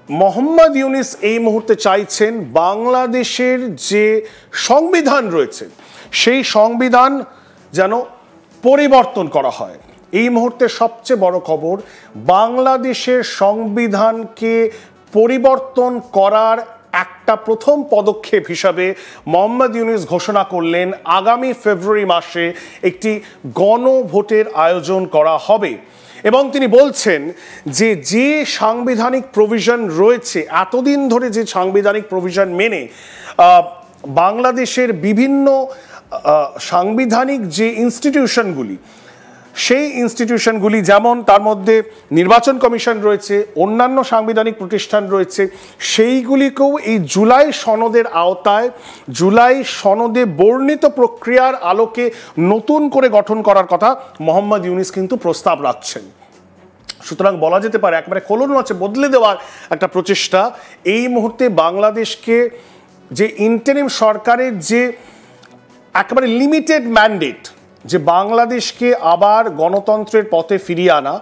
মোহাম্মদ ইউনূস এই মুহূর্তে চাইছেন বাংলাদেশের যে সংবিধান রয়েছে সেই সংবিধান যেন পরিবর্তন করা হয়। এই মুহূর্তে সবচেয়ে বড় খবর, বাংলাদেশের সংবিধানকে পরিবর্তন করার একটা প্রথম পদক্ষেপ হিসাবে মোহাম্মদ ইউনূস ঘোষণা করলেন আগামী ফেব্রুয়ারি মাসে একটি গণভোটের আয়োজন করা হবে। এবং তিনি বলছেন যে যে সাংবিধানিক প্রভিশন রয়েছে, এতদিন ধরে যে সাংবিধানিক প্রভিশন মেনে বাংলাদেশের বিভিন্ন সাংবিধানিক যে ইনস্টিটিউশনগুলি, সেই ইনস্টিটিউশনগুলি যেমন তার মধ্যে নির্বাচন কমিশন রয়েছে, অন্যান্য সাংবিধানিক প্রতিষ্ঠান রয়েছে, সেইগুলিকেও এই জুলাই সনদের আওতায়, জুলাই সনদে বর্ণিত প্রক্রিয়ার আলোকে নতুন করে গঠন করার কথা মোহাম্মদ ইউনূস কিন্তু প্রস্তাব রাখছেন। সুতরাং বলা যেতে পারে একেবারে কলমে বদলে দেওয়ার একটা প্রচেষ্টা। এই মুহূর্তে বাংলাদেশকে যে ইন্টারিম সরকারের যে একেবারে লিমিটেড ম্যান্ডেট, যে বাংলাদেশকে আবার গণতন্ত্রের পথে ফিরিয়ে আনা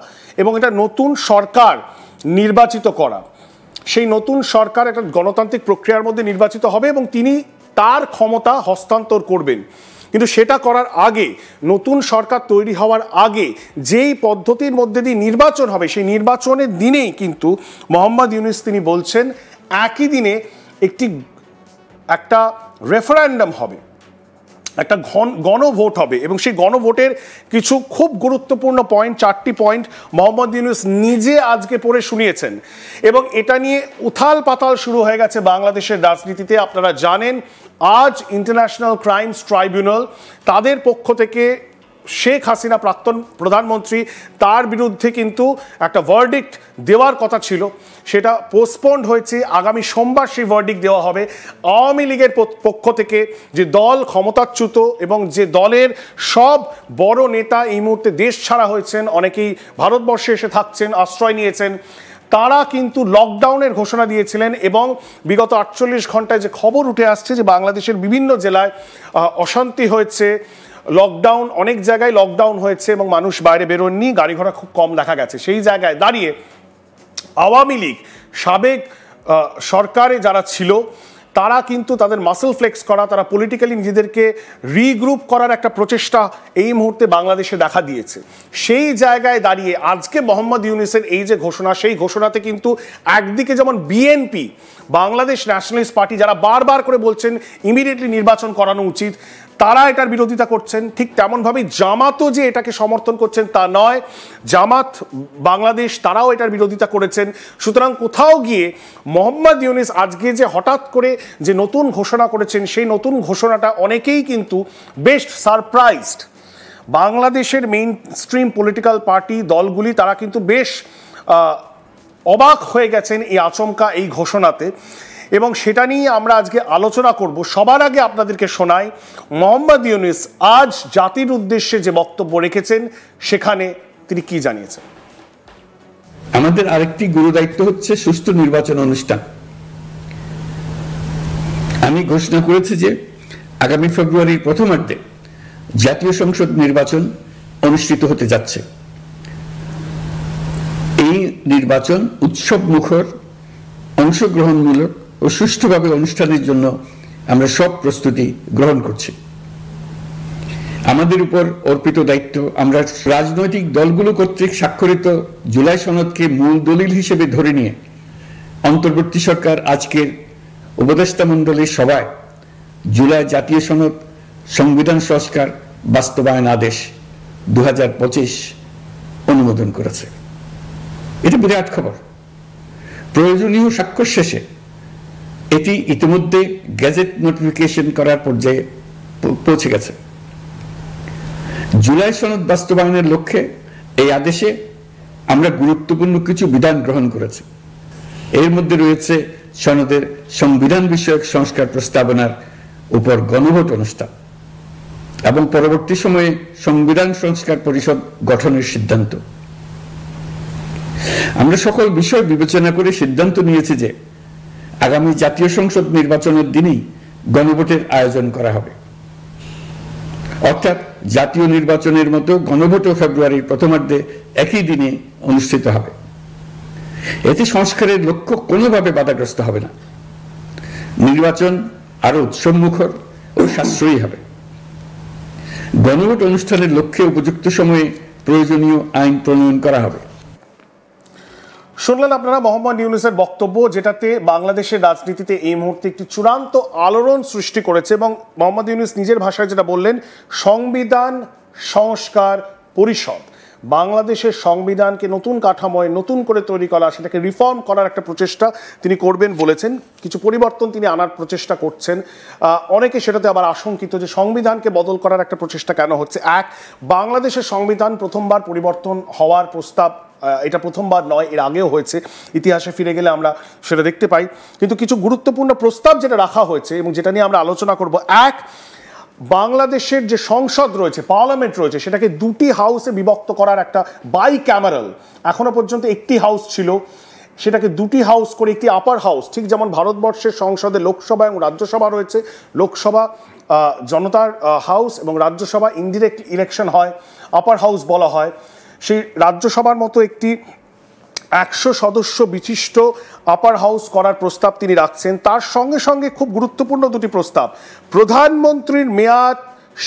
এবং এটা নতুন সরকার নির্বাচিত করা, সেই নতুন সরকার একটা গণতান্ত্রিক প্রক্রিয়ার মধ্যে নির্বাচিত হবে এবং তিনি তার ক্ষমতা হস্তান্তর করবেন। কিন্তু সেটা করার আগে, নতুন সরকার তৈরি হওয়ার আগে যেই পদ্ধতির মধ্যে দিয়ে নির্বাচন হবে, সেই নির্বাচনের দিনেই কিন্তু মোহাম্মদ ইউনূস তিনি বলছেন একই দিনে একটা রেফারেন্ডাম হবে, একটা গণভোট হবে এবং সেই গণভোটের কিছু খুব গুরুত্বপূর্ণ পয়েন্ট, 4টি পয়েন্ট মোহাম্মদ ইউনূস নিজে আজকে পড়ে শুনিয়েছেন এবং এটা নিয়ে উথাল পাতাল শুরু হয়ে গেছে বাংলাদেশের রাজনীতিতে। আপনারা জানেন আজ ইন্টারন্যাশনাল ক্রাইমস ট্রাইব্যুনাল, তাদের পক্ষ থেকে শেখ হাসিনা প্রাক্তন প্রধানমন্ত্রী, তার বিরুদ্ধে কিন্তু একটা ভার্ডিক্ট দেওয়ার কথা ছিল, সেটা পোস্টপন্ড হয়েছে। আগামী সোমবার সেই ভার্ডিক্ট দেওয়া হবে। আওয়ামী লীগের পক্ষ থেকে যে দল ক্ষমতাচ্যুত এবং যে দলের সব বড় নেতা এই মুহূর্তে দেশ ছাড়া হয়েছেন, অনেকেই ভারতবর্ষে এসে থাকছেন, আশ্রয় নিয়েছেন, তারা কিন্তু লকডাউনের ঘোষণা দিয়েছিলেন এবং বিগত 48 ঘন্টায় যে খবর উঠে আসছে যে বাংলাদেশের বিভিন্ন জেলায় অশান্তি হয়েছে, লকডাউন, অনেক জায়গায় লকডাউন হয়েছে এবং মানুষ বাইরে বেরোননি, গাড়ি ঘোড়া খুব কম দেখা গেছে। সেই জায়গায় দাঁড়িয়ে আওয়ামী লীগ, সাবেক সরকারে যারা ছিল, তারা কিন্তু তাদের মাসল ফ্লেক্স করা, তারা পলিটিক্যালি নিজেদেরকে রিগ্রুপ করার একটা প্রচেষ্টা এই মুহূর্তে বাংলাদেশে দেখা দিয়েছে। সেই জায়গায় দাঁড়িয়ে আজকে মোহাম্মদ ইউনূসের এই যে ঘোষণা, সেই ঘোষণাতে কিন্তু একদিকে যেমন বিএনপি, বাংলাদেশ ন্যাশনালিস্ট পার্টি, যারা বারবার করে বলছেন ইমিডিয়েটলি নির্বাচন করানো উচিত, তারা এটার বিরোধিতা করছেন। ঠিক তেমনভাবেই জামাতও যে এটাকে সমর্থন করছেন তা নয়, জামাত বাংলাদেশ তারাও এটার বিরোধিতা করেছেন। সুতরাং কোথাও গিয়ে মোহাম্মদ ইউনূস আজকে যে হঠাৎ করে যে নতুন ঘোষণা করেছেন, সেই নতুন ঘোষণাটা অনেকেই কিন্তু বেশ সারপ্রাইজড। বাংলাদেশের মেইন স্ট্রিম পলিটিক্যাল পার্টি দলগুলি তারা কিন্তু বেশ অবাক হয়ে গেছেন এই আচমকা এই ঘোষণাতে এবং সেটা নিয়ে আমরা আজকে আলোচনা করব। সবার আগে আপনাদেরকে শোনাই মোহাম্মদ ইউনূস আজ জাতির উদ্দেশ্যে যে বক্তব্য রেখেছেন, সেখানে তিনি কি জানিয়েছেন। আমাদের আরেকটি গুরু দায়িত্ব হচ্ছে সুষ্ঠু নির্বাচন অনুষ্ঠান। আমি ঘোষণা করেছি যে আগামী ফেব্রুয়ারির প্রথমার্ধে জাতীয় সংসদ নির্বাচন অনুষ্ঠিত হতে যাচ্ছে। এই নির্বাচন উৎসব মুখর, অংশগ্রহণমূলক ও সুষ্ঠুভাবে অনুষ্ঠানের জন্য আমরা সব প্রস্তুতি গ্রহণ করছি। আমাদের উপর অর্পিত দায়িত্ব, আমরা রাজনৈতিক দলগুলো কর্তৃক স্বাক্ষরিত জুলাই সনদকে মূল দলিল হিসেবে ধরে নিয়ে অন্তর্বর্তী সরকার আজকের উপদেষ্টা মণ্ডলীর সভায় জুলাই জাতীয় সনদ সংবিধান সংস্কার বাস্তবায়ন আদেশ 2025 অনুমোদন করেছে। এটা বিরাট খবর। প্রয়োজনীয় স্বাক্ষর শেষে এটি ইতিমধ্যে গেজেট নোটিফিকেশন করার পর্যায়ে পৌঁছে গেছে। জুলাই সনদ বাস্তবায়নের লক্ষ্যে এই আদেশে আমরা গুরুত্বপূর্ণ কিছু বিধান গ্রহণ করেছি। এর মধ্যে রয়েছে সনদের সংবিধান বিষয়ক সংস্কার প্রস্তাবনার উপর গণভোট অনুষ্ঠান এবং পরবর্তী সময়ে সংবিধান সংস্কার পরিষদ গঠনের সিদ্ধান্ত। আমরা সকল বিষয় বিবেচনা করে সিদ্ধান্ত নিয়েছি যে আগামী জাতীয় সংসদ নির্বাচনের দিনেই গণভোটের আয়োজন করা হবে, অর্থাৎ জাতীয় নির্বাচনের মতো গণভোটও ফেব্রুয়ারির প্রথমার্ধে একই দিনে অনুষ্ঠিত হবে। এতে সংস্কারের লক্ষ্য কোনোভাবে বাধাগ্রস্ত হবে না। নির্বাচন আরো উৎসবমুখর ও সাশ্রয়ী হবে। গণভোট অনুষ্ঠানের লক্ষ্যে উপযুক্ত সময়ে প্রয়োজনীয় আইন প্রণয়ন করা হবে। শুনলেন আপনারা মোহাম্মদ ইউনূসের বক্তব্য, যেটাতে বাংলাদেশের রাজনীতিতে এই মুহূর্তে একটি চূড়ান্ত আলোড়ন সৃষ্টি করেছে। এবং মোহাম্মদ ইউনূস নিজের ভাষায় যেটা বললেন, সংবিধান সংস্কার পরিষদ, বাংলাদেশের সংবিধানকে নতুন কাঠামোয় নতুন করে তৈরি করা, সেটাকে রিফর্ম করার একটা প্রচেষ্টা তিনি করবেন বলেছেন। কিছু পরিবর্তন তিনি আনার প্রচেষ্টা করছেন। অনেকে সেটাতে আবার আশঙ্কিত যে সংবিধানকে বদল করার একটা প্রচেষ্টা কেন হচ্ছে। বাংলাদেশের সংবিধান প্রথমবার পরিবর্তন হওয়ার প্রস্তাব, এটা প্রথমবার নয়, এর আগেও হয়েছে। ইতিহাসে ফিরে গেলে আমরা সেটা দেখতে পাই। কিন্তু কিছু গুরুত্বপূর্ণ প্রস্তাব যেটা রাখা হয়েছে এবং যেটা নিয়ে আমরা আলোচনা করব, বাংলাদেশের যে সংসদ রয়েছে, পার্লামেন্ট রয়েছে, সেটাকে দুটি হাউসে বিভক্ত করার একটা বাই ক্যামারাল, এখনো পর্যন্ত একটি হাউস ছিল, সেটাকে দুটি হাউস করে একটি আপার হাউস, ঠিক যেমন ভারতবর্ষের সংসদে লোকসভা এবং রাজ্যসভা রয়েছে, লোকসভা জনতার হাউস এবং রাজ্যসভা ইনডিরেক্ট ইলেকশন হয়, আপার হাউস বলা হয়। সেই রাজ্যসভার মতো একটি 100 সদস্য বিশিষ্ট আপার হাউস করার প্রস্তাব তিনি রাখছেন। তার সঙ্গে সঙ্গে খুব গুরুত্বপূর্ণ দুটি প্রস্তাব, প্রধানমন্ত্রীর মেয়াদ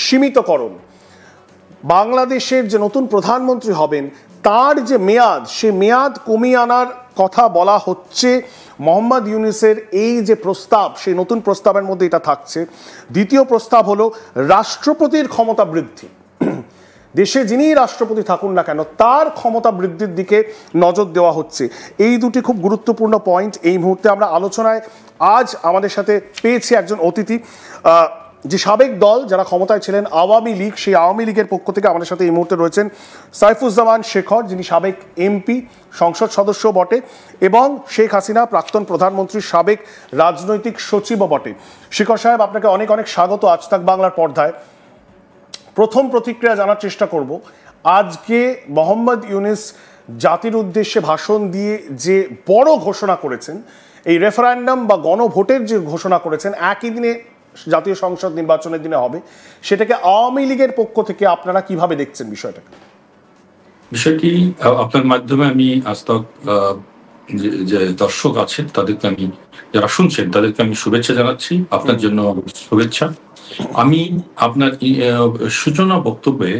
সীমিতকরণ। বাংলাদেশের যে নতুন প্রধানমন্ত্রী হবেন তার যে মেয়াদ, সে মেয়াদ কমিয়ে আনার কথা বলা হচ্ছে। মোহাম্মদ ইউনূসের এই যে প্রস্তাব, সেই নতুন প্রস্তাবের মধ্যে এটা থাকছে। দ্বিতীয় প্রস্তাব হলো রাষ্ট্রপতির ক্ষমতা বৃদ্ধি। দেশে যিনি রাষ্ট্রপতি থাকুন না কেন, তার ক্ষমতা বৃদ্ধির দিকে নজর দেওয়া হচ্ছে। এই দুটি খুব গুরুত্বপূর্ণ পয়েন্ট এই মুহূর্তে আমরা আলোচনায় আজ আমাদের সাথে পেয়েছি একজন অতিথি, যে সাবেক দল যারা ক্ষমতায় ছিলেন আওয়ামী লীগ, সেই আওয়ামী লীগের পক্ষ থেকে আমাদের সাথে এই মুহূর্তে রয়েছেন সাইফুজ্জামান শেখর, যিনি সাবেক এমপি, সংসদ সদস্য বটে, এবং শেখ হাসিনা প্রাক্তন প্রধানমন্ত্রীর সাবেক রাজনৈতিক সচিবও বটে। শেখর সাহেব, আপনাকে অনেক অনেক স্বাগত আজ তাক বাংলার পর্দায়। প্রথম প্রতিক্রিয়া জানার চেষ্টা করব, আজকে মোহাম্মদ ইউনূস জাতির উদ্দেশ্যে ভাষণ দিয়ে যে বড় ঘোষণা করেছেন, এই রেফারেন্ডাম বা গণভোটের যে ঘোষণা করেছেন, একই দিনে জাতীয় সংসদ নির্বাচনের দিনে হবে, সেটাকে আওয়ামী লীগের পক্ষ থেকে আপনারা কিভাবে দেখছেন বিষয়টাকে? বিষয়টি আপনার মাধ্যমে আমি আজ তক যে দর্শক আছেন তাদেরকে, আমি যারা শুনছেন তাদেরকে আমি শুভেচ্ছা জানাচ্ছি। আপনার জন্য শুভেচ্ছা। আমি আপনার সূচনা বক্তব্যে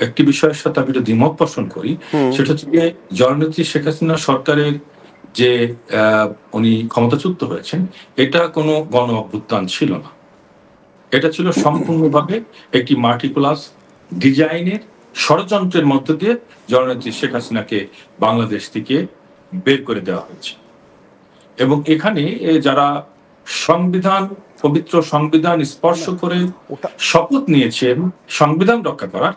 একটি বিষয়ের সাথে আমি দ্বিমত পোষণ করি, সেটা হচ্ছে যে জননেত্রী শেখ হাসিনা সরকারের যে উনি ক্ষমতাচ্যুত হয়েছেন, এটা কোনো গণ অভ্যুত্থান ছিল না। এটা ছিল সম্পূর্ণভাবে একটি মাল্টিকুলাস ডিজাইনের ষড়যন্ত্রের মধ্য দিয়ে জননেত্রী শেখ হাসিনাকে বাংলাদেশ থেকে বের করে দেওয়া হয়েছে। এবং এখানে যারা সংবিধান, পবিত্র সংবিধান স্পর্শ করে শপথ নিয়েছেন সংবিধান রক্ষা করার,